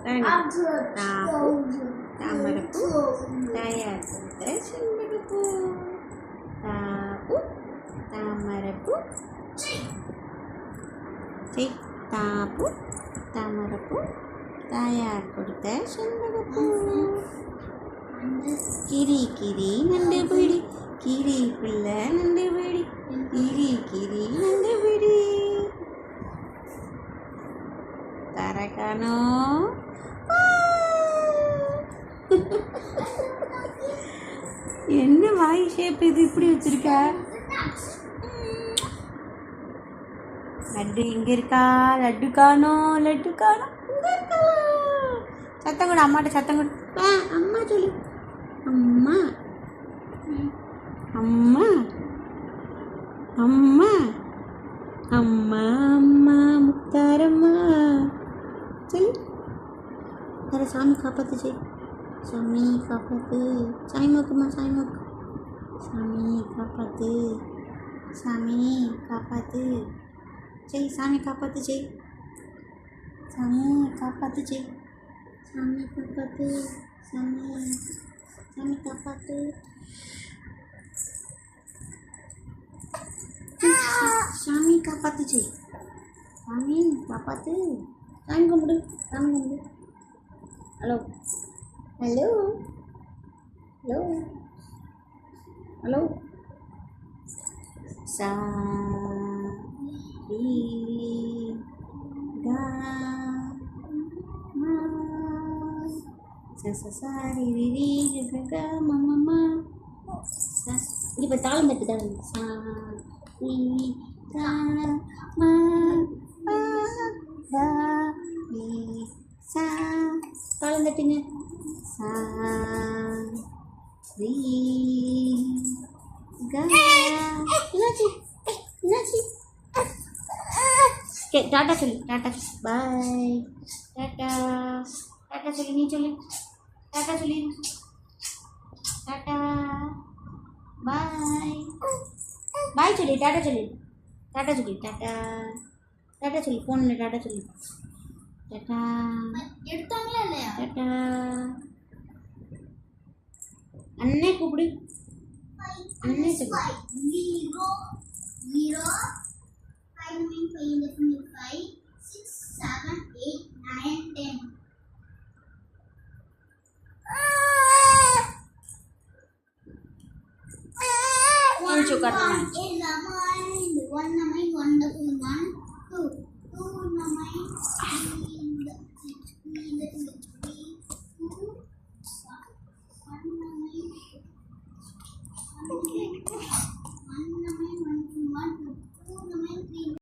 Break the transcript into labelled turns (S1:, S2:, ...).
S1: తాపు తామరపు తాయారు కొడతాయి చెంబడుపు తాపు తామరపు తాపు తామరపు తాయారు కొడతాయి చెంబడుపు கிரி கிரி நண்டு பிடி கிரி பிள்ளை நண்டு பிடி கிரி கிரி நண்டு பிடி தரக்கானோ என்ன வாய் ஷேப் இது இப்படி வச்சிருக்க லட்டு இங்க இருக்கா லட்டு காணோம் லட்டு காணோம் சத்தம் கூட அம்மாட்ட சத்தம் கூட அம்மா சொல்லு அம்மா அம்மா அம்மா அம்மா அம்மா முத்தாரம்மா சொல்லு வேறு சாமி காப்பாற்று செய் சாமி காப்பாற்று சாமி மோக்குமா சாமி மோக்கு சாமி காப்பாற்று சாமி காப்பாற்று செய் சாமி காப்பாற்று செய் சாமி காப்பாற்று செய் சாமி காப்பாற்று சாமி சாமி காப்பாற்று சாமி காப்பாற்று செய் சாமி காப்பாற்று சாமி கும்பிடு சாமி கும்பிடு ஹலோ ஹலோ ஹலோ ஹலோ சா ரி கா மா சா ரி ரி ரி க மா மா மா இப்போ தாளம் தட்டு தான் சா ரி கா மா பா தா ரி சா தாளம் தட்டுங்க சா ரி கா என்னாச்சு என்னாச்சு டாட்டா சொல்லு டாட்டா பாய் டாட்டா டாட்டா சொல்லு நீ சொல்லு டாட்டா சொல்லி டாட்டா பாய் பாய் சொல்லி டாட்டா சொல்லி டாட்டா சொல்லி டாட்டா டாட்டா சொல்லி ஃபோனில் டாட்டா சொல்லி டாட்டா
S2: எடுத்தாங்களா இல்லையா
S1: டாட்டா அண்ணே கூப்பிடு அண்ணே சொல்லு
S2: 0 0 5 9 5 6 7 8 9 10
S1: One sugar man.
S2: In the mind, one the mind, one the one, two, two in the mind, three in the three, two, one the mind, one.